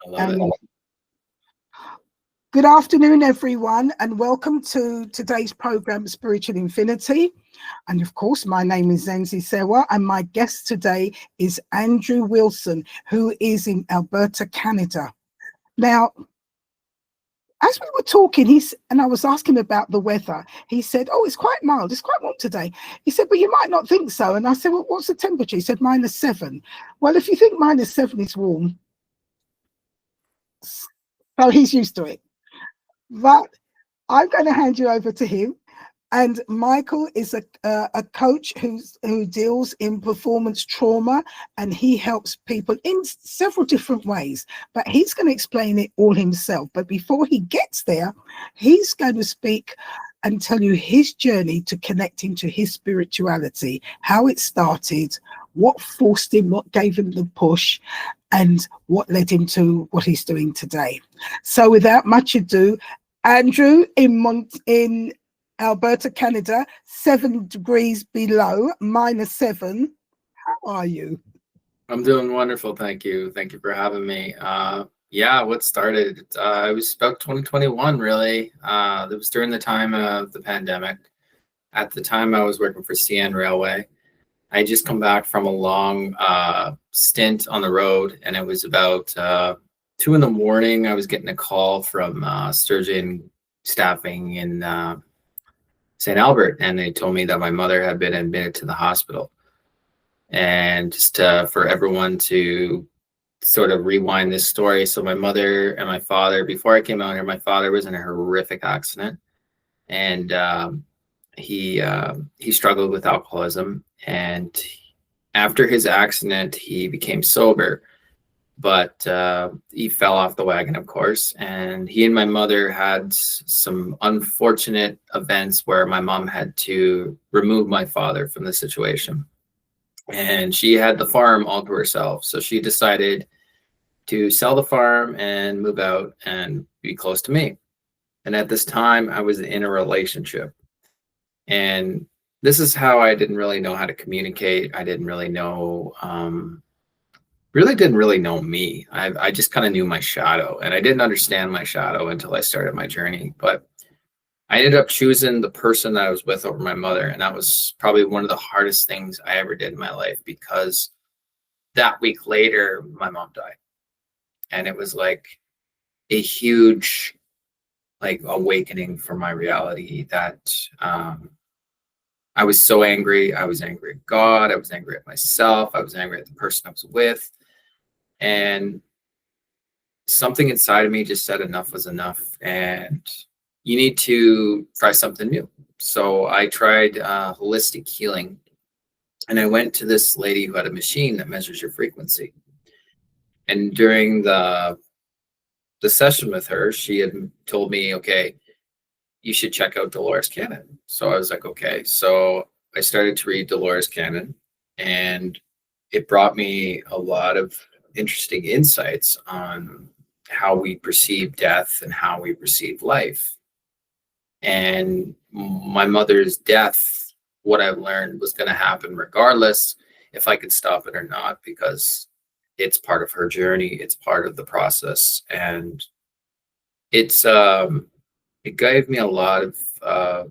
I love it. And good afternoon, everyone, and welcome to today's program, Spiritual Infinity. And of course, my name is Zenzi Sewa, and my guest today is Andrew Wilson, who is in Alberta, Canada. Now, as we were talking, and I was asking about the weather. He said, "Oh, it's quite mild. It's quite warm today." He said, "But you might not think so." And I said, "Well, what's the temperature?" He said, -7. Well, if you think -7 is warm, so he's used to it. But I'm going to hand you over to him. And Michael is a coach who deals in performance trauma, and he helps people in several different ways. But he's going to explain it all himself. But before he gets there, he's going to speak and tell you his journey to connecting to his spirituality, how it started, what forced him, what gave him the push, and what led him to what he's doing today. So without much ado, Andrew in Alberta, Canada, 7 degrees below, -7. How are you? I'm doing wonderful. Thank you. Thank you for having me. Yeah, what started? It was about 2021, really. It was during the time of the pandemic. At the time, I was working for CN Railway. I had just come back from a long stint on the road, and it was about 2 in the morning. I was getting a call from Sturgeon Staffing in St. Albert, and they told me that my mother had been admitted to the hospital. And just for everyone to sort of rewind this story. So my mother and my father, before I came out here, my father was in a horrific accident, and he struggled with alcoholism. And after his accident, he became sober, but he fell off the wagon, of course. And he and my mother had some unfortunate events where my mom had to remove my father from the situation. And she had the farm all to herself. So she decided to sell the farm and move out and be close to me. And at this time, I was in a relationship. And this is how I didn't really know how to communicate. I didn't really know didn't really know me. I just kind of knew my shadow, and I didn't understand my shadow until I started my journey. But I ended up choosing the person that I was with over my mother, and that was probably one of the hardest things I ever did in my life, because that week later, my mom died. And it was like a huge awakening for my reality that I was so angry. I was angry at God. I was angry at myself. I was angry at the person I was with. And something inside of me just said enough was enough, and you need to try something new. So I tried holistic healing, and I went to this lady who had a machine that measures your frequency. And during the session with her, she had told me, okay, you should check out Dolores Cannon. So I was like, okay. So I started to read Dolores Cannon, and it brought me a lot of interesting insights on how we perceive death and how we perceive life. And my mother's death, what I've learned, was going to happen regardless if I could stop it or not, because it's part of her journey. It's part of the process. And it gave me a lot of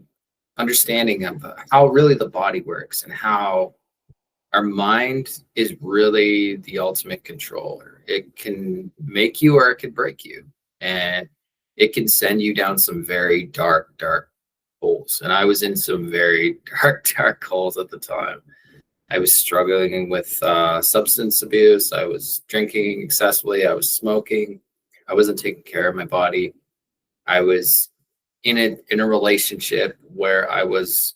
understanding of how really the body works, and how our mind is really the ultimate controller. It can make you or it can break you. And it can send you down some very dark, dark holes. And I was in some very dark, dark holes at the time. I was struggling with substance abuse. I was drinking excessively. I was smoking. I wasn't taking care of my body. I was in a relationship where I was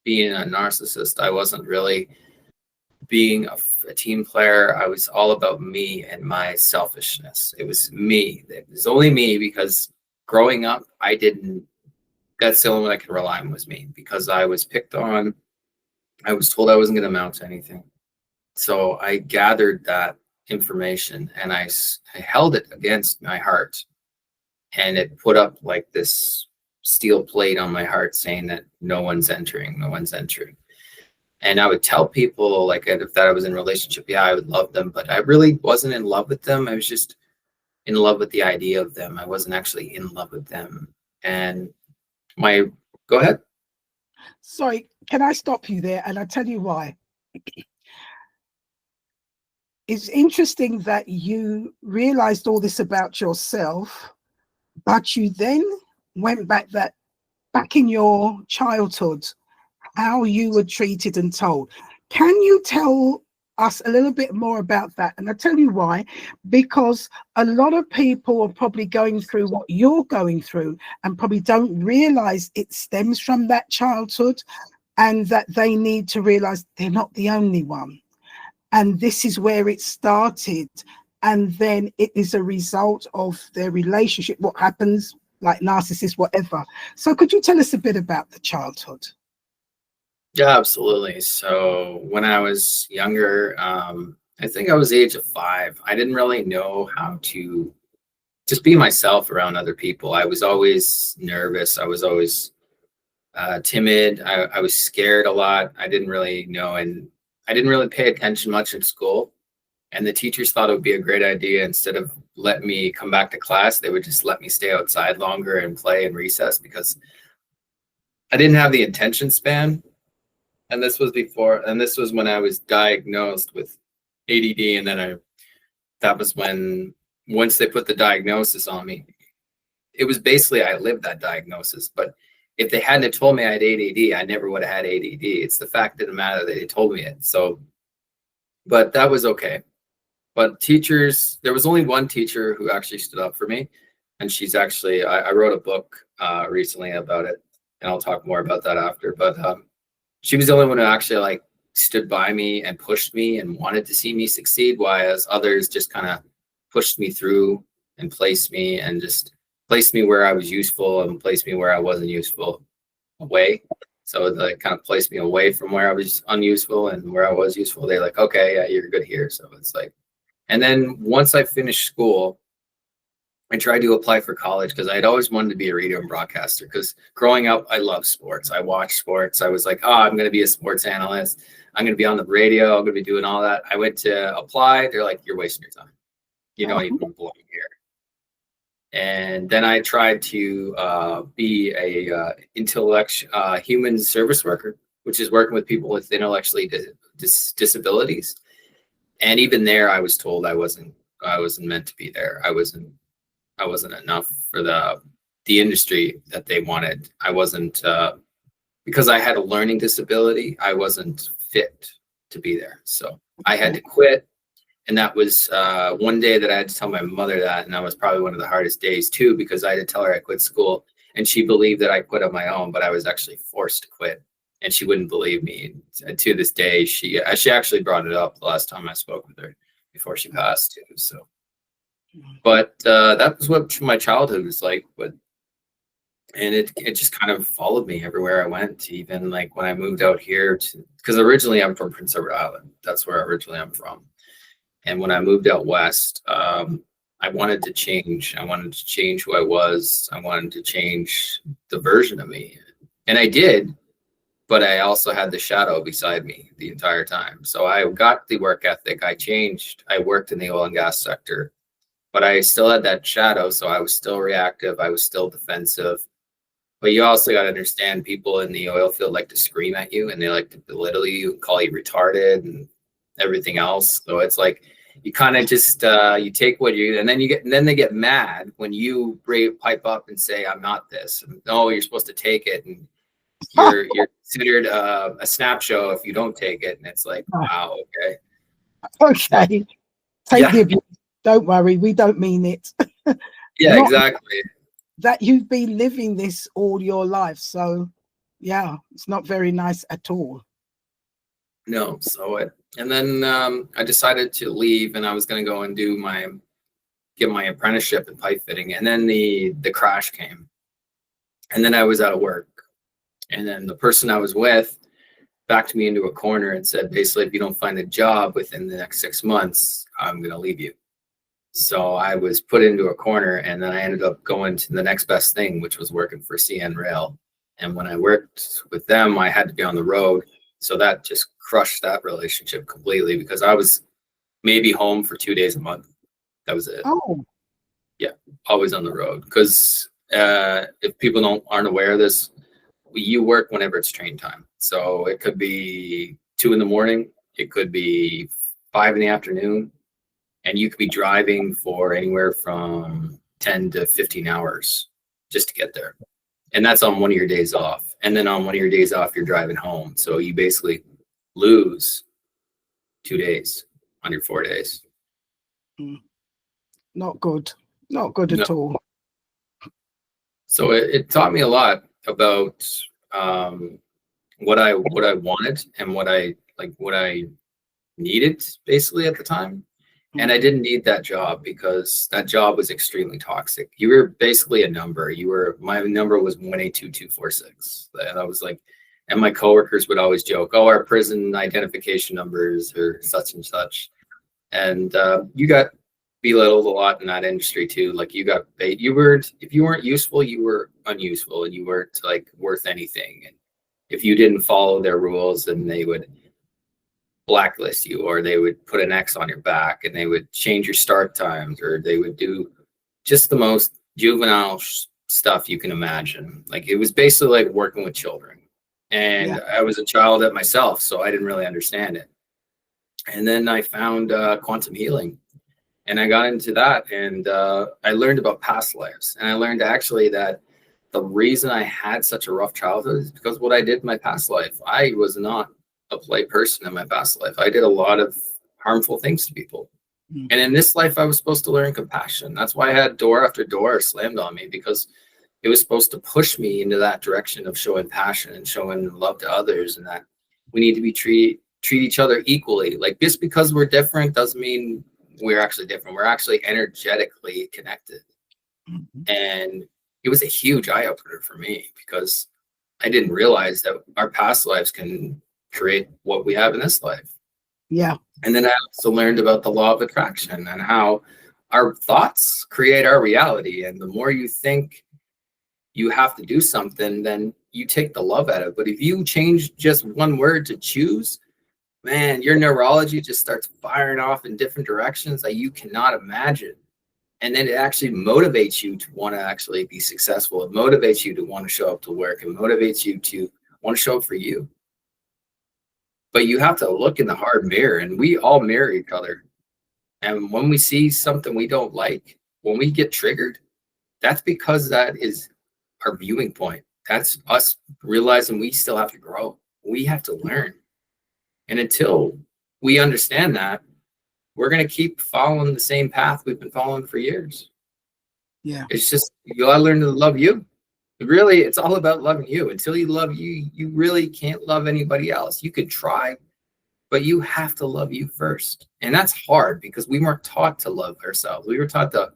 being a narcissist. I wasn't really being a team player. I was all about me and my selfishness. It was me. It was only me, because growing up, that's the only one I could rely on, was me, because I was picked on. I was told I wasn't going to amount to anything. So I gathered that information, and I held it against my heart, and it put up like this steel plate on my heart saying that no one's entering, no one's entering. And I would tell people, like, if that I was in a relationship, yeah, I would love them, but I really wasn't in love with them. in love with the idea of them. I wasn't actually in love with them. And my, go ahead. Sorry, can I stop you there? And I'll tell you why. It's interesting that you realized all this about yourself, but you then went back in your childhood, how you were treated and told. Can you tell us a little bit more about that? And I'll tell you why, because a lot of people are probably going through what you're going through and probably don't realize it stems from that childhood, and that they need to realize they're not the only one. And this is where it started. And then it is a result of their relationship, what happens, like narcissist, whatever. So could you tell us a bit about the childhood? Yeah, absolutely. So when I was younger, I think I was the age of 5. I didn't really know how to just be myself around other people. I was always nervous. I was always timid. I was scared a lot. I didn't really know, and I didn't really pay attention much in school. And the teachers thought it would be a great idea, instead of let me come back to class, they would just let me stay outside longer and play in recess, because I didn't have the attention span. And this was when I was diagnosed with ADD. And then that was when, once they put the diagnosis on me, it was basically, I lived that diagnosis. But if they hadn't told me I had ADD, I never would have had ADD. It's the fact of the matter that they told me it. So, but that was okay. But teachers, there was only one teacher who actually stood up for me. And she's actually, I wrote a book recently about it, and I'll talk more about that after. But she was the only one who actually like stood by me and pushed me and wanted to see me succeed, while others just kind of pushed me through and placed me where I was useful and placed me where I wasn't useful away. So they kind of placed me away from where I was unuseful, and where I was useful, they're like, okay, yeah, you're good here. So it's like, and then once I finished school, I tried to apply for college, because I'd always wanted to be a radio and broadcaster. Because growing up, I loved sports. I watched sports. I was like, oh, I'm going to be a sports analyst. I'm going to be on the radio. I'm going to be doing all that. I went to apply. They're like, you're wasting your time. You don't even belong here. And then I tried to be a human service worker, which is working with people with intellectually disabilities. And even there, I was told I wasn't meant to be there. I wasn't enough for the industry that they wanted. I wasn't, because I had a learning disability, I wasn't fit to be there. So I had to quit. And that was one day that I had to tell my mother that. And that was probably one of the hardest days too, because I had to tell her I quit school. And she believed that I quit on my own, but I was actually forced to quit. And she wouldn't believe me. And to this day, she actually brought it up the last time I spoke with her before she passed too. So, but that was what my childhood was like. And it just kind of followed me everywhere I went, even like when I moved out here because originally I'm from Prince Edward Island. That's where originally I'm from. And when I moved out west, I wanted to change. I wanted to change who I was. I wanted to change the version of me. And I did, but I also had the shadow beside me the entire time. So I got the work ethic. I changed. I worked in the oil and gas sector, but I still had that shadow. So I was still reactive. I was still defensive. But you also got to understand, people in the oil field like to scream at you, and they like to belittle you, call you retarded and everything else. So it's like, you kind of just you take what you, and then they get mad when you pipe up and say, I'm not this. And, oh, you're supposed to take it, and you're considered a snap show if you don't take it. And it's like, wow, okay. Okay. Take the abuse. Don't worry, we don't mean it. Yeah, exactly. That you've been living this all your life. So yeah, it's not very nice at all. No, and then I decided to leave, and I was going to go and get my apprenticeship in pipe fitting. And then the crash came, and then I was out of work. And then the person I was with backed me into a corner and said, basically, if you don't find a job within the next 6 months, I'm going to leave you. So I was put into a corner, and then I ended up going to the next best thing, which was working for CN Rail. And when I worked with them, I had to be on the road. So that just crushed that relationship completely, because I was maybe home for 2 days a month. That was it. Oh, Yeah, always on the road. Because if people aren't aware of this, you work whenever it's train time. So it could be 2 in the morning, it could be 5 in the afternoon, and you could be driving for anywhere from 10 to 15 hours just to get there. And that's on one of your days off. And then on one of your days off, you're driving home. So you basically lose 2 days on your 4 days. Not good. Not good No. at all. So it taught me a lot about what I wanted and what I needed basically at the time. And I didn't need that job because that job was extremely toxic. You were basically a number. My number was 182246. And I was like, and my coworkers would always joke, "Oh, our prison identification numbers are such and such." And you got belittled a lot in that industry too. Like if you weren't useful, you were unuseful, and you weren't like worth anything. And if you didn't follow their rules, then they would blacklist you, or they would put an X on your back, and they would change your start times, or they would do just the most juvenile stuff you can imagine. Like it was basically like working with children. And Yeah. I was a child at myself, so I didn't really understand it. And then I found quantum healing, and I got into that, and I learned about past lives, and I learned actually that the reason I had such a rough childhood is because what I did in my past life. I was not a polite person in my past life. I did a lot of harmful things to people. Mm. And in this life, I was supposed to learn compassion. That's why I had door after door slammed on me, because it was supposed to push me into that direction of showing passion and showing love to others, and that we need to be treat each other equally. Like just because we're different doesn't mean we're actually different. We're actually energetically connected. Mhm. And it was a huge eye opener for me, because I didn't realize that our past lives can create what we have in this life. Yeah. And then I also learned about the law of attraction and how our thoughts create our reality. And the more you think you have to do something, then you take the love out of it. But if you change just one word to choose, man, your neurology just starts firing off in different directions that you cannot imagine. And then it actually motivates you to want to actually be successful. It motivates you to want to show up to work. It motivates you to want to show up for you. But you have to look in the hard mirror, and we all mirror each other. And when we see something we don't like, when we get triggered, that's because that is our viewing point. That's us realizing we still have to grow. We have to learn. And until we understand that, we're going to keep following the same path we've been following for years. Yeah. It's just, you got to learn to love you. Really, it's all about loving you. Until you love you, you really can't love anybody else. You could try, but you have to love you first. And that's hard because we weren't taught to love ourselves. We were taught to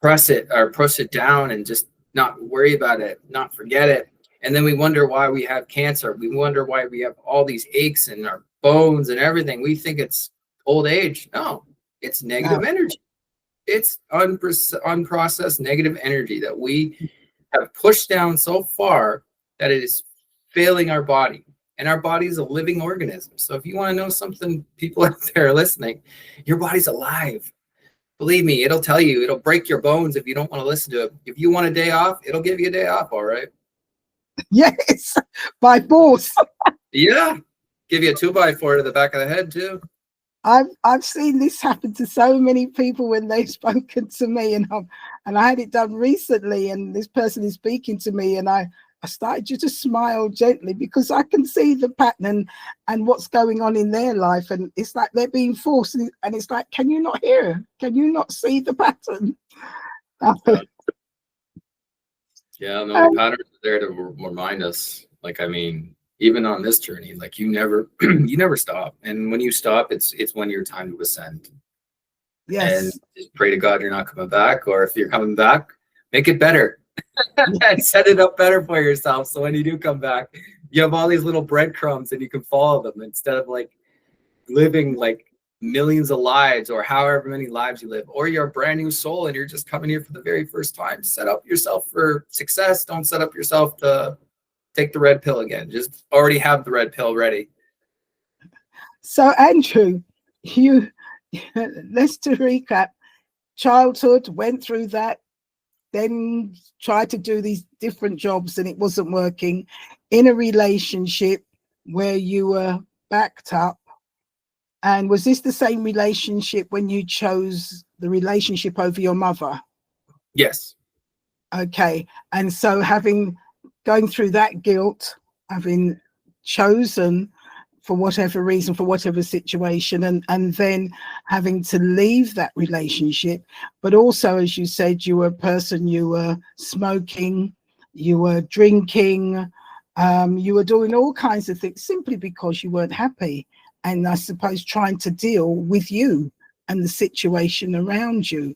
push it down and just not worry about it, not forget it. And then we wonder why we have cancer. We wonder why we have all these aches in our bones and everything. We think it's old age. No, it's negative energy. It's unprocessed negative energy that we have pushed down so far that it is failing our body. And our body is a living organism. So if you want to know something, people out there listening, your body's alive. Believe me, it'll tell you. It'll break your bones if you don't want to listen to it. If you want a day off, it'll give you a day off, all right? Yes, by force. Yeah. Give you a 2x4 to the back of the head, too. I've seen this happen to so many people when they've spoken to me, and I had it done recently, and this person is speaking to me, and I started to just smile gently because I can see the pattern and what's going on in their life, and it's like they're being forced, and it's like, can you not hear? Can you not see the pattern? Yeah, no, the patterns are there to remind us. Like, I mean, even on this journey, like you never stop. And when you stop, it's when your time to ascend. Yes. And just pray to God you're not coming back, or if you're coming back, make it better. And set it up better for yourself. So when you do come back, you have all these little breadcrumbs and you can follow them instead of like living like millions of lives or however many lives you live, or you're a brand new soul and you're just coming here for the very first time. Set up yourself for success. Don't set up yourself to take the red pill again. Just already have the red pill ready. So Andrew, let's to recap. childhood, went through that, then tried to do these different jobs and it wasn't working, in a relationship where you were backed up. And was this the same relationship when you chose the relationship over your mother? Yes. Okay. And so going through that guilt, having chosen for whatever reason, for whatever situation, and then having to leave that relationship. But also, as you said, you were a person, you were smoking, you were drinking, you were doing all kinds of things simply because you weren't happy. And I suppose trying to deal with you and the situation around you,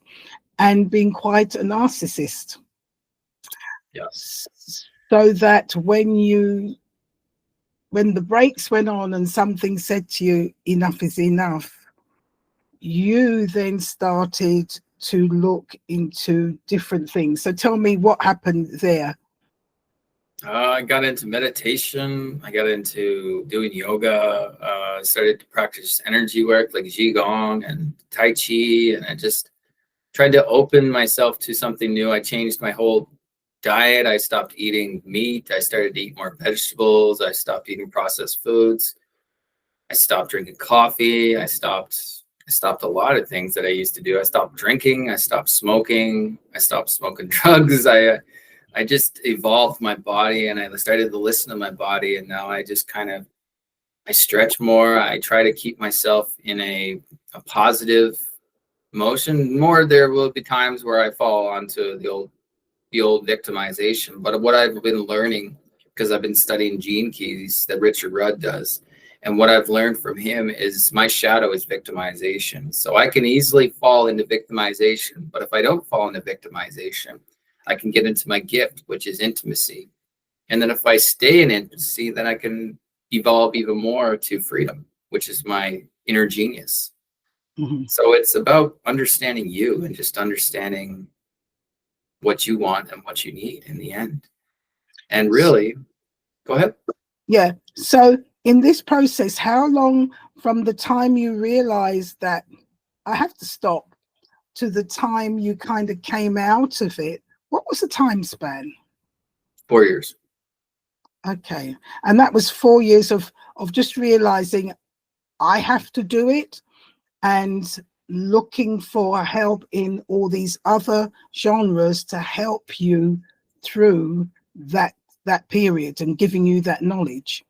and being quite a narcissist. Yeah. So that when the brakes went on and something said to you, enough is enough, you then started to look into different things. So tell me what happened there. I got into meditation. I got into doing yoga. I started to practice energy work like Qigong and Tai Chi. And I just tried to open myself to something new. I changed my whole diet. I stopped eating meat. I started to eat more vegetables. I stopped eating processed foods. I stopped drinking coffee. I stopped a lot of things that I used to do. I stopped drinking. I stopped smoking. I stopped smoking drugs. I just evolved my body and I started to listen to my body. And now I just I stretch more. I try to keep myself in a positive motion. More, there will be times where I fall onto the old victimization. But what I've been learning, because I've been studying gene keys that Richard Rudd does, and what I've learned from him is my shadow is victimization. So I can easily fall into victimization. But if I don't fall into victimization, I can get into my gift, which is intimacy. And then if I stay in intimacy, then I can evolve even more to freedom, which is my inner genius. Mhm. So it's about understanding you and just understanding what you want and what you need in the end. And really, go ahead. Yeah. So in this process, how long from the time you realized that I have to stop to the time you kind of came out of it, what was the time span? 4 years. Okay. And that was 4 years of just realizing I have to do it, and looking for help in all these other genres to help you through that period and giving you that knowledge.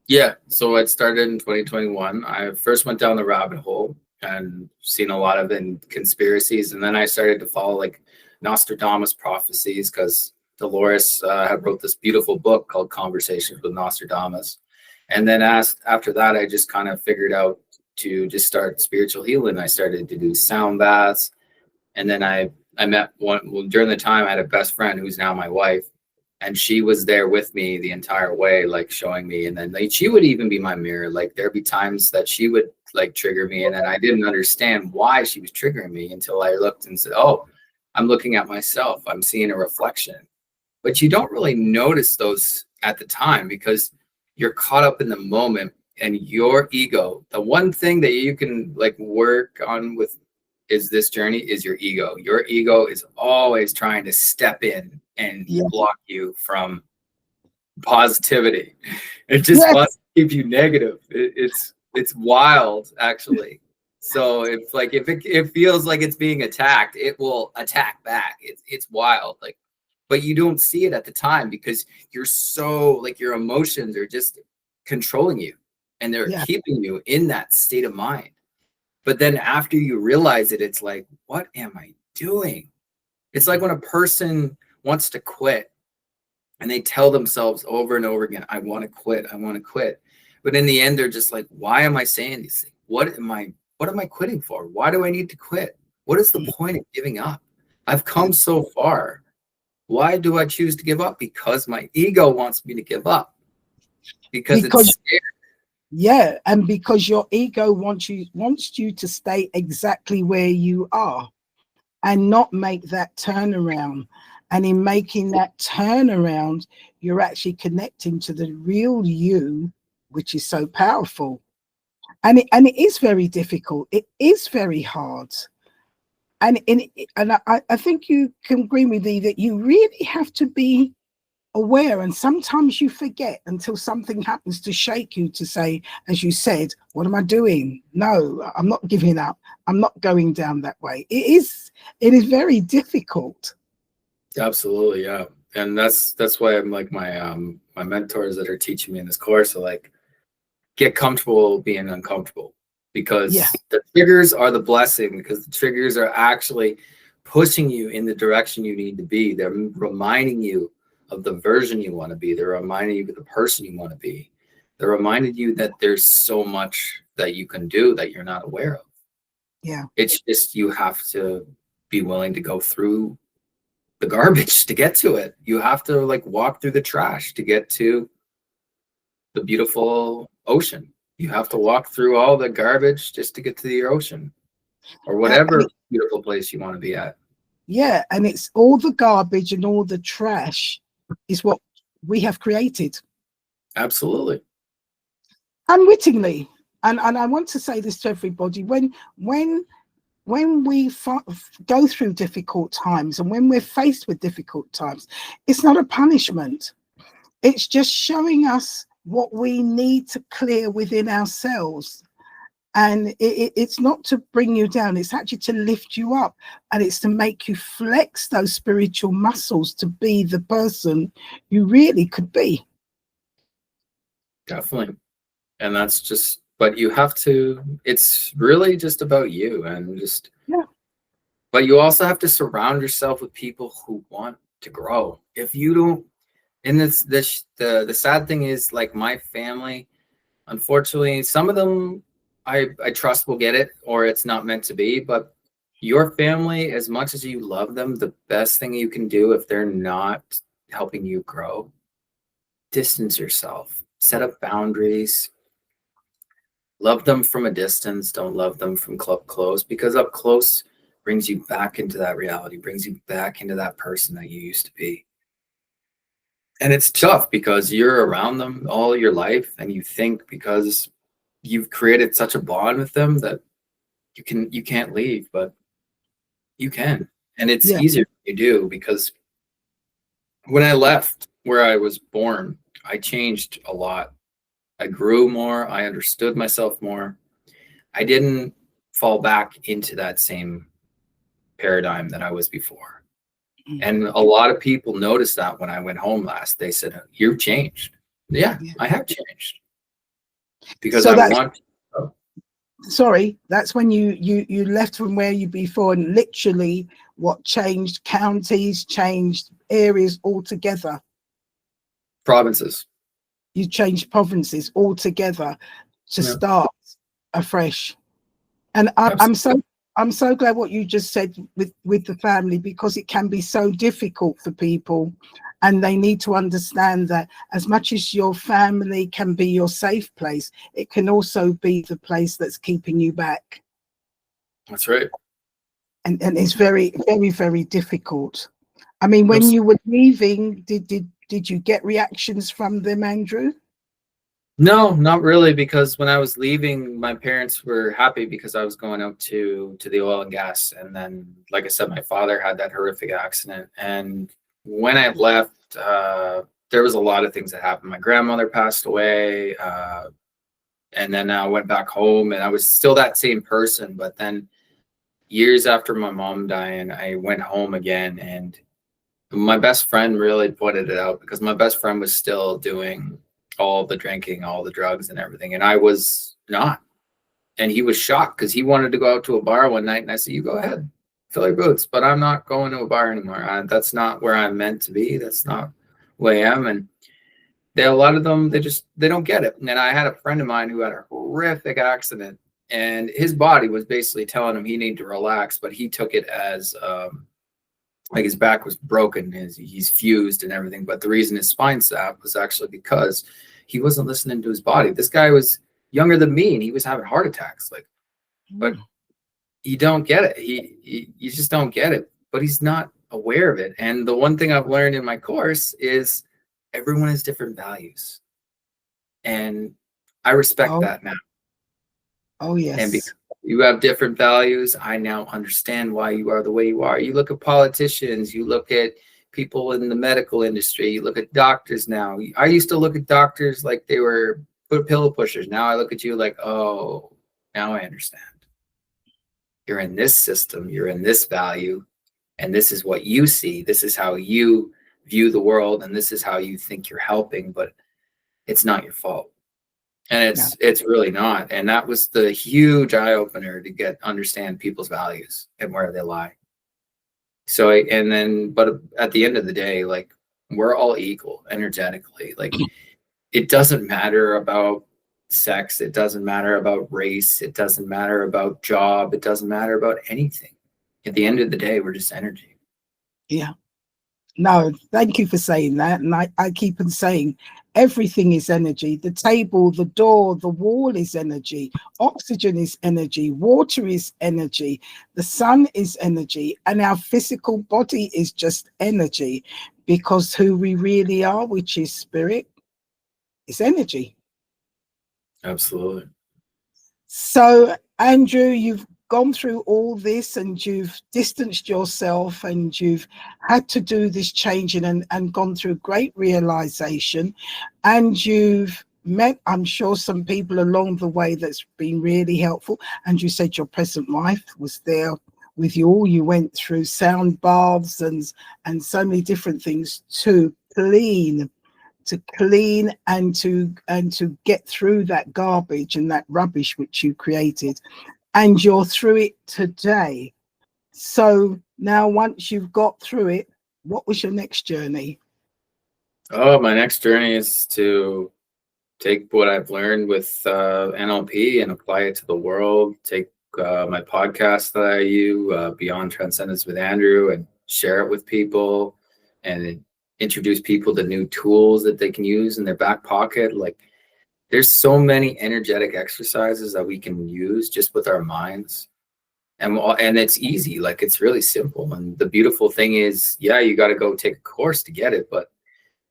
Yeah. So it started in 2021. I first went down the rabbit hole and seen a lot of conspiracies. And then I started to follow like Nostradamus prophecies because Dolores had wrote this beautiful book called Conversations with Nostradamus. And then after that, I just kind of figured out to just start spiritual healing. I started to do sound baths. And then I met during the time I had a best friend who's now my wife, and she was there with me the entire way, like showing me. And then like, she would even be my mirror. Like there'd be times that she would like trigger me, and then I didn't understand why she was triggering me until I looked and said, "Oh, I'm looking at myself. I'm seeing a reflection." But you don't really notice those at the time because you're caught up in the moment, and your ego, the one thing that you can like work on with is this journey is your ego. Your ego is always trying to step in and Yeah. block you from positivity. It just Yes. wants to keep you negative. It's wild actually. So if it feels like it's being attacked, it will attack back. It's wild. Like, but you don't see it at the time because you're so like your emotions are just controlling you and they're Yeah. keeping you in that state of mind. But then after you realize it, it's like, what am I doing? It's like when a person wants to quit and they tell themselves over and over again, I want to quit, I want to quit. But in the end, they're just like, why am I saying these things? What am I quitting for? Why do I need to quit? What is the point of giving up? I've come so far. Why do I choose to give up? Because my ego wants me to give up. Because it's Because scared. yeah, and because your ego wants you to stay exactly where you are and not make that turnaround. And in making that turnaround, you're actually connecting to the real you, which is so powerful. And it is very difficult. It is very hard. And think you can agree with me that you really have to be aware, and sometimes you forget until something happens to shake you to say, as you said, what am I doing? No, I'm not giving up. I'm not going down that way. It is very difficult. Absolutely, yeah. And that's why I'm like my mentors that are teaching me in this course are like, get comfortable being uncomfortable, Yeah, because the triggers are the blessing, because the triggers are actually pushing you in the direction you need to be. They're reminding you of the version you want to be. They're reminding you of the person you want to be. They're reminding you that there's so much that you can do that you're not aware of. yeah. It's just you have to be willing to go through the garbage to get to it. You have to like walk through the trash to get to the beautiful ocean. You have to walk through all the garbage just to get to the ocean, or And whatever beautiful place you want to be at. yeah, and it's all the garbage and all the trash is what we have created Absolutely. unwittingly. And I want to say this to everybody: when we go through difficult times, and when we're faced with difficult times, it's not a punishment. It's just showing us what we need to clear within ourselves. And it's not to bring you down, it's actually to lift you up, and it's to make you flex those spiritual muscles to be the person you really could be. Definitely. And that's just, but you have to, it's really just about you, and just, Yeah, but you also have to surround yourself with people who want to grow. If you don't, and the sad thing is, like, my family, unfortunately, some of them I trust will get it, or it's not meant to be. But your family, as much as you love them, the best thing you can do if they're not helping you grow, distance yourself, set up boundaries, love them from a distance, don't love them from up close, because up close brings you back into that reality, brings you back into that person that you used to be. And it's tough because you're around them all your life, and you think because you've created such a bond with them that you can't leave, but you can. And it's yeah, easier when you do, because when I left where I was born, I changed a lot. I grew more, I understood myself more. I didn't fall back into that same paradigm that I was before. mm, And a lot of people noticed that when I went home last. They said, "You've changed." Yeah, yeah. I have changed, because So I that's, want. sorry, that's when you left from where you before, and literally what changed, counties changed, areas altogether. Provinces. You changed provinces altogether to Yeah, start afresh. And absolutely. I'm so glad what you just said with the family, because it can be so difficult for people, and they need to understand that as much as your family can be your safe place, it can also be the place that's keeping you back. That's right. And it's very, very, very difficult. I mean, when Abs- you were leaving, did you get reactions from them, Andrew? No, not really, because when I was leaving, my parents were happy because I was going out to the oil and gas. And then, like I said, my father had that horrific accident. And when I left, there was a lot of things that happened. My grandmother passed away, and then I went back home, and I was still that same person. But then years after my mom dying, I went home again, and my best friend really pointed it out, because my best friend was still doing all the drinking, all the drugs and everything, and I was not. And he was shocked because he wanted to go out to a bar one night, and I said, "You go ahead, fill your boots, but I'm not going to a bar anymore. That's not where I'm meant to be. That's not who I am." And a lot of them, they don't get it. And then I had a friend of mine who had a horrific accident, and his body was basically telling him he needed to relax, but he took it as like his back was broken, he's fused and everything. But the reason his spine snapped was actually because he wasn't listening to his body. This guy was younger than me, and he was having heart attacks. Like, but you don't get it. You just don't get it. But he's not aware of it. And the one thing I've learned in my course is everyone has different values, and I respect Oh, that now. Oh, And because yes. you have different values, I now understand why you are the way you are. You look at politicians, you look at people in the medical industry, you look at doctors now. I used to look at doctors like they were pillow pushers. Now I look at you like, oh, now I understand. You're in this system, you're in this value, and this is what you see. This is how you view the world, and this is how you think you're helping, but it's not your fault. And Yeah. it's really not. And that was the huge eye opener to get understand people's values and where they lie. So and then but at the end of the day, like, we're all equal energetically. Like, it doesn't matter about sex, it doesn't matter about race, it doesn't matter about job, it doesn't matter about anything. At the end of the day, we're just energy. Yeah. No, thank you for saying that. And I keep on saying everything is energy. The table, the door, the wall is energy. Oxygen is energy. Water is energy. The sun is energy. And our physical body is just energy, because who we really are, which is spirit, is energy. Absolutely. So, Andrew, you've gone through all this and you've distanced yourself and you've had to do this changing and gone through great realization. And you've met, I'm sure, some people along the way that's been really helpful. And you said your present wife was there with you all. You went through sound baths and so many different things to clean and to get through that garbage and that rubbish which you created, and you're through it today. So now, once you've got through it, what was your next journey? Oh, my next journey is to take what I've learned with NLP and apply it to the world. Take my podcast that I use, Beyond Transcendence with Andrew, and share it with people, and introduce people to new tools that they can use in their back pocket. Like, there's so many energetic exercises that we can use just with our minds. And it's easy, like, it's really simple. And the beautiful thing is, yeah, you got to go take a course to get it, but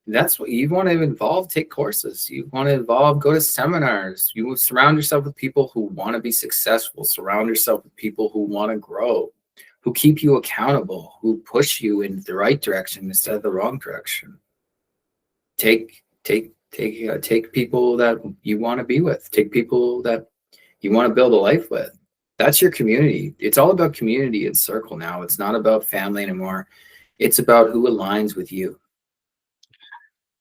that's what you want to involve. Take courses. You want to involve, go to seminars. You surround yourself with people who want to be successful. Surround yourself with people who want to grow, who keep you accountable, who push you in the right direction instead of the wrong direction. Take people that you want to be with. Take people that you want to build a life with. That's your community. It's all about community and circle now. It's not about family anymore. It's about who aligns with you.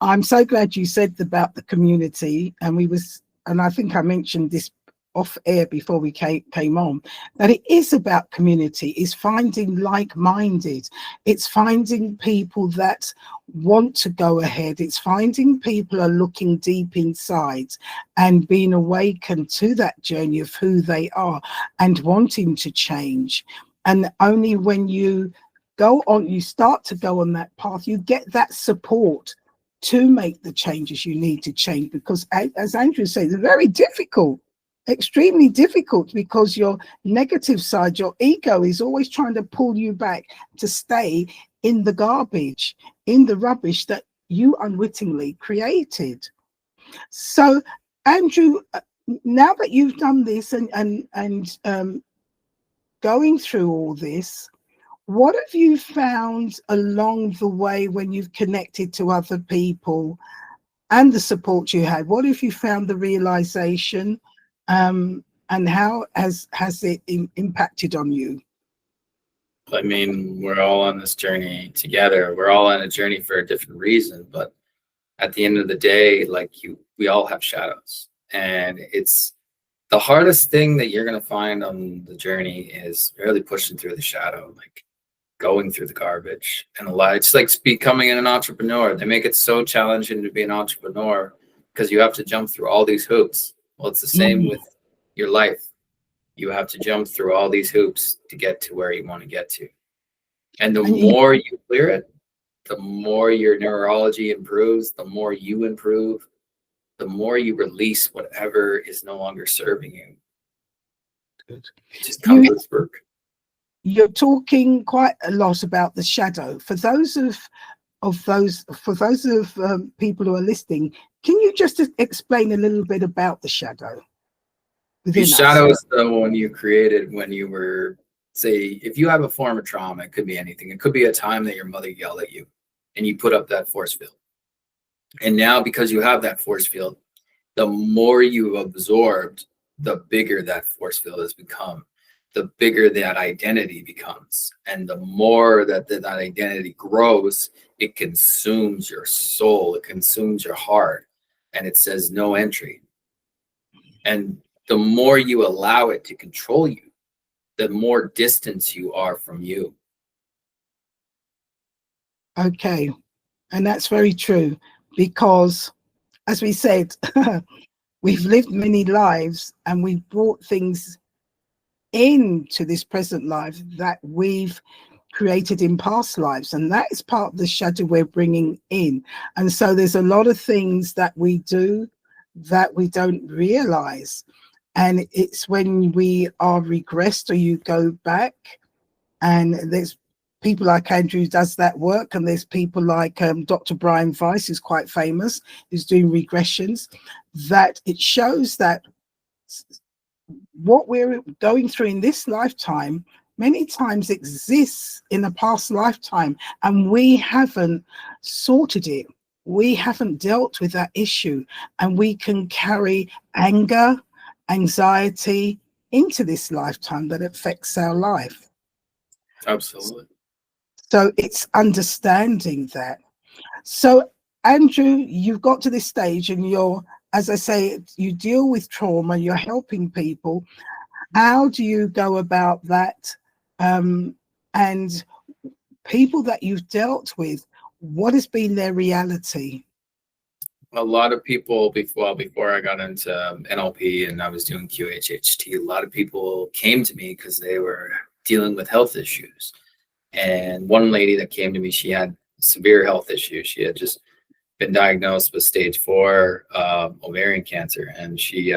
I'm so glad you said about the community, and I think I mentioned this off air before we came on, that it is about community. It's finding like-minded. It's finding people that want to go ahead. It's finding people are looking deep inside and being awakened to that journey of who they are and wanting to change. And only when you start to go on that path, you get that support to make the changes you need to change, because as Andrew says, it's very difficult, extremely difficult, because your negative side, your ego, is always trying to pull you back to stay in the garbage, in the rubbish that you unwittingly created. So, Andrew, now that you've done this and going through all this, what have you found along the way when you've connected to other people and the support you had? What have you found the realization, and how has it impacted on you? I mean, we're all on this journey together. We're all on a journey for a different reason, but at the end of the day, like, we all have shadows, and it's the hardest thing that you're going to find on the journey is really pushing through the shadow, like going through the garbage. And a lot, it's like becoming an entrepreneur. They make it so challenging to be an entrepreneur because you have to jump through all these hoops. Well, it's the same with your life. You have to jump through all these hoops to get to where you want to get to. And the more you clear it, the more your neurology improves, the more you improve, the more you release whatever is no longer serving you. Good. It just comes with work. You're talking quite a lot about the shadow. For those people who are listening, can you just explain a little bit about the shadow? Your within us. shadow is the one you created when you were, say, if you have a form of trauma, it could be anything. It could be a time that your mother yelled at you and you put up that force field. And now, because you have that force field, the more you absorbed, the bigger that force field has become, the bigger that identity becomes. And the more that identity grows, it consumes your soul, it consumes your heart, and it says no entry. And the more you allow it to control you, the more distance you are from you. Okay. And that's very true because, as we said, we've lived many lives and we've brought things into this present life that we've created in past lives, and that is part of the shadow we're bringing in. And so there's a lot of things that we do that we don't realize, and it's when we are regressed or you go back, and there's people like Andrew does that work, and there's people like Dr. Brian Weiss, who's quite famous, who's doing regressions, that it shows that what we're going through in this lifetime many times exists in a past lifetime, and we haven't sorted it. We haven't dealt with that issue, and we can carry anger, anxiety into this lifetime that affects our life. Absolutely. So it's understanding that. So, Andrew, you've got to this stage and you're, as I say, you deal with trauma, you're helping people. How do you go about that? And people that you've dealt with, what has been their reality? A lot of people before I got into NLP and I was doing QHHT, a lot of people came to me because they were dealing with health issues. And one lady that came to me, she had severe health issues. She had just been diagnosed with stage 4 ovarian cancer, and she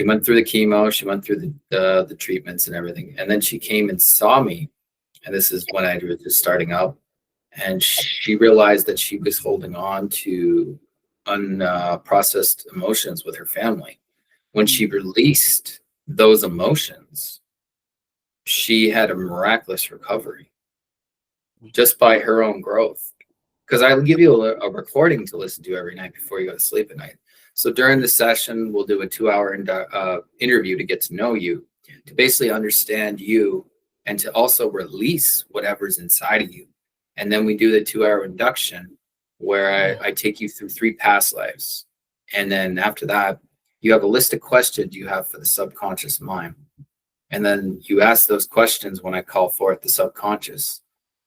went through the chemo, she went through the treatments and everything, and then she came and saw me. And this is when I was just starting out, and she realized that she was holding on to unprocessed emotions with her family. When she released those emotions, she had a miraculous recovery just by her own growth. Because I'll give you a recording to listen to every night before you go to sleep at night. So during the session, we'll do a 2-hour interview to get to know you, to basically understand you, and to also release whatever's inside of you. And then we do the 2-hour induction where I take you through 3 past lives. And then after that, you have a list of questions you have for the subconscious mind. And then you ask those questions when I call forth the subconscious.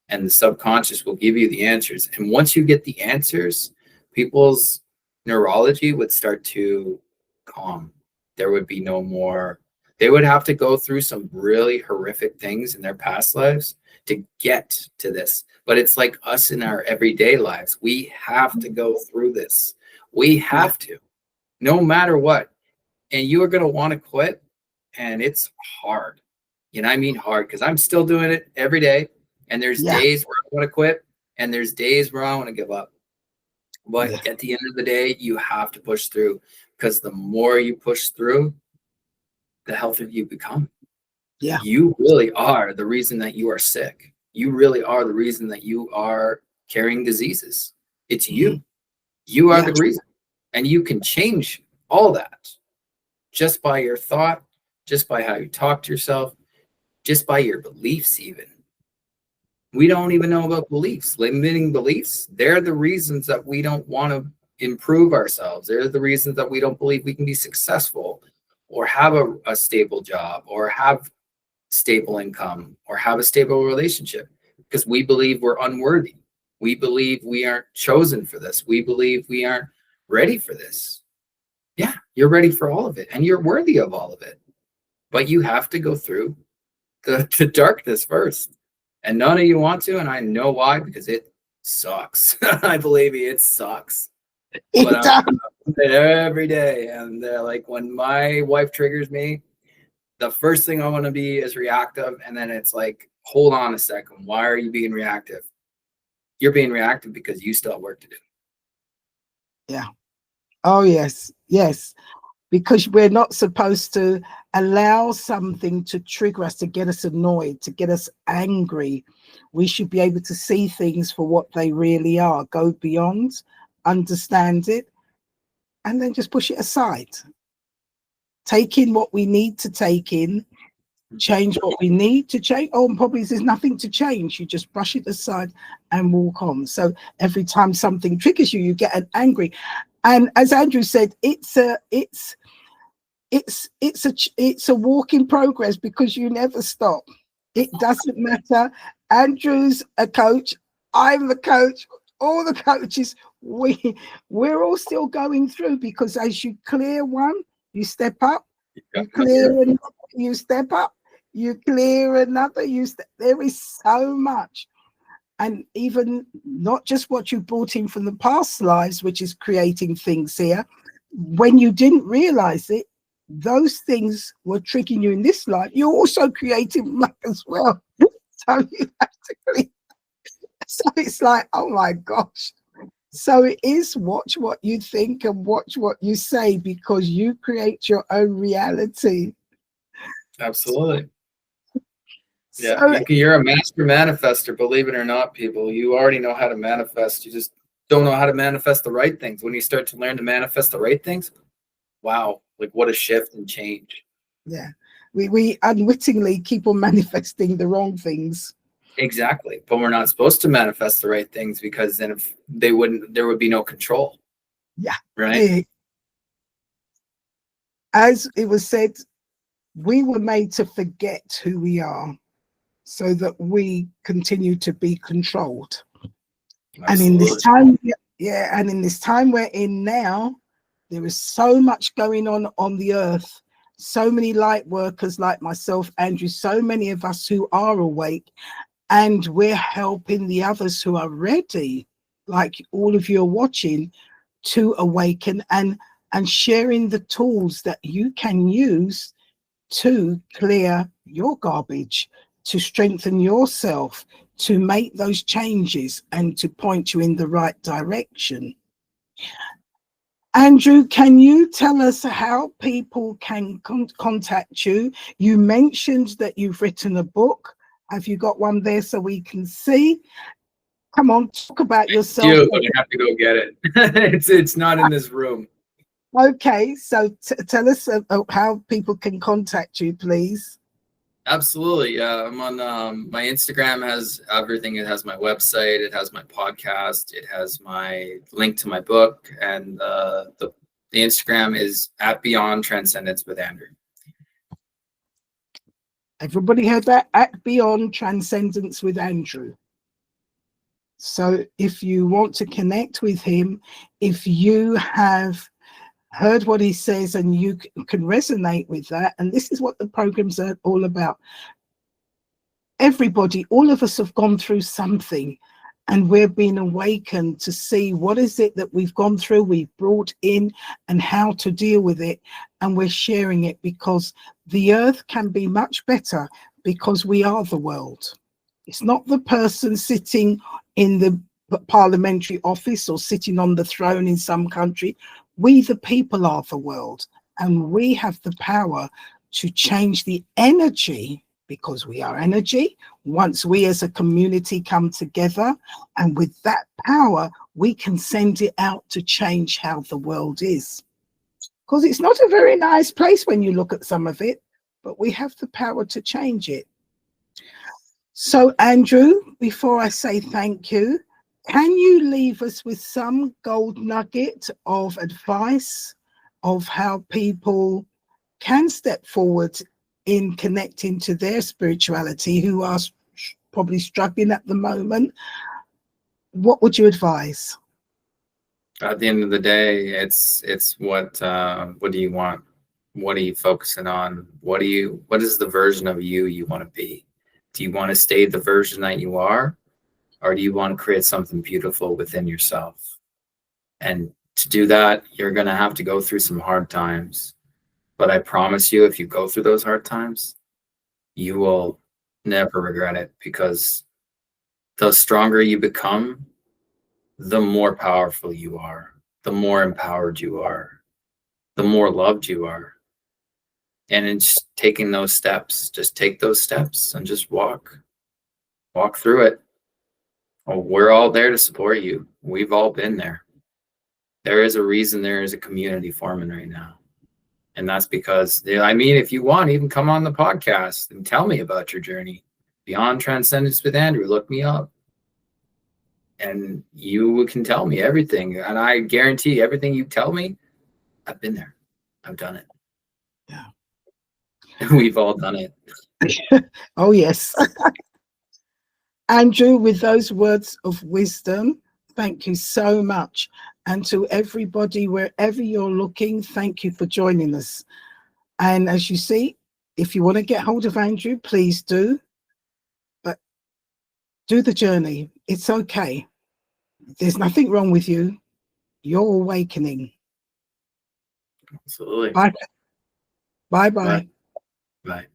And the subconscious will give you the answers. And once you get the answers, people's neurology would start to calm. There would be no more. They would have to go through some really horrific things in their past lives to get to this. But it's like us in our everyday lives. We have to go through this. We have to, no matter what. And you are going to want to quit. And it's hard. You know what I mean? Hard, because I'm still doing it every day. And there's days where I want to quit, and there's days where I want to give up. But at the end of the day, you have to push through, because the more you push through, the healthier you become. Yeah. You really are the reason that you are sick. You really are the reason that you are carrying diseases. It's you. You are the reason. And you can change all that just by your thought, just by how you talk to yourself, just by your beliefs even. We don't even know about beliefs. Limiting beliefs, they're the reasons that we don't want to improve ourselves. They're the reasons that we don't believe we can be successful or have a stable job or have stable income or have a stable relationship, because we believe we're unworthy. We believe we aren't chosen for this. We believe we aren't ready for this. Yeah, you're ready for all of it, and you're worthy of all of it. But you have to go through the darkness first. And none of you want to, and I know why, because it sucks. I believe me, it sucks. But I'm doing it every day. And like when my wife triggers me, the first thing I want to be is reactive. And then it's like, hold on a second. Why are you being reactive? You're being reactive because you still have work to do. Yeah. Oh, yes. Yes. because we're not supposed to allow something to trigger us, to get us annoyed, to get us angry. We should be able to see things for what they really are, go beyond, understand it, and then just push it aside. Take in what we need to take in, change what we need to change. Oh, and probably there's nothing to change. You just brush it aside and walk on. So every time something triggers you, you get angry. And as Andrew said, it's a walk in progress, because you never stop. It doesn't matter. Andrew's a coach, I'm the coach, all the coaches, we're all still going through, because as you clear one, you step up, you clear another, you step up, you clear another, there is so much. And even not just what you brought in from the past lives, which is creating things here, when you didn't realize it, those things were triggering you in this life, you're also creating them as well. So you have to clear. So it's like, oh my gosh. So it is watch what you think and watch what you say, because you create your own reality. Absolutely. Yeah, So, you're a master manifester, believe it or not, people. You already know how to manifest. You just don't know how to manifest the right things. When you start to learn to manifest the right things, wow, like what a shift and change. Yeah, we unwittingly keep on manifesting the wrong things. Exactly. But we're not supposed to manifest the right things, because then if there would be no control. Yeah. Right. As it was said, we were made to forget who we are so that we continue to be controlled. Absolutely. And in this time, and in this time we're in now, there is so much going on the earth. So many light workers like myself, Andrew, so many of us who are awake, and we're helping the others who are ready, like all of you are watching, to awaken, and sharing the tools that you can use to clear your garbage, to strengthen yourself, to make those changes, and to point you in the right direction. Andrew, can you tell us how people can contact you? You mentioned that you've written a book. Have you got one there so we can see? Come on, talk about yourself. I have to go get it. It's not in this room. Okay, so tell us how people can contact you, please. Absolutely. Yeah, I'm on my Instagram has everything. It has my website, it has my podcast, it has my link to my book, and the Instagram is at Beyond Transcendence with Andrew. Everybody heard that? At Beyond Transcendence with Andrew. So if you want to connect with him, if you have heard what he says and you can resonate with that, and this is what the programs are all about. Everybody, all of us have gone through something, and we're being awakened to see what is it that we've gone through, we've brought in, and how to deal with it. And we're sharing it, because the earth can be much better, because we are the world. It's not the person sitting in the parliamentary office or sitting on the throne in some country. We, the people, are the world, and we have the power to change the energy, because we are energy. Once we as a community come together, and with that power, we can send it out to change how the world is. Because it's not a very nice place when you look at some of it, but we have the power to change it. So, Andrew, before I say thank you, can you leave us with some gold nugget of advice of how people can step forward in connecting to their spirituality, who are probably struggling at the moment? What would you advise? At the end of the day, it's what do you want? What are you focusing on? What is the version of you want to be? Do you want to stay the version that you are, or do you want to create something beautiful within yourself? And to do that, you're going to have to go through some hard times. But I promise you, if you go through those hard times, you will never regret it, because the stronger you become, the more powerful you are, the more empowered you are, the more loved you are. And it's taking those steps. Just take those steps and just walk through it. Oh, we're all there to support you. We've all been there. There is a reason there is a community forming right now. And that's because, I mean, if you want, even come on the podcast and tell me about your journey. Beyond Transcendence with Andrew, look me up. And you can tell me everything. And I guarantee everything you tell me, I've been there. I've done it. Yeah. We've all done it. Oh, yes. Andrew, with those words of wisdom, thank you so much. And to everybody, wherever you're looking, thank you for joining us. And as you see, if you want to get hold of Andrew, please do. But do the journey. It's okay. There's nothing wrong with you. You're awakening. Absolutely. Bye. Bye-bye. Bye. Bye.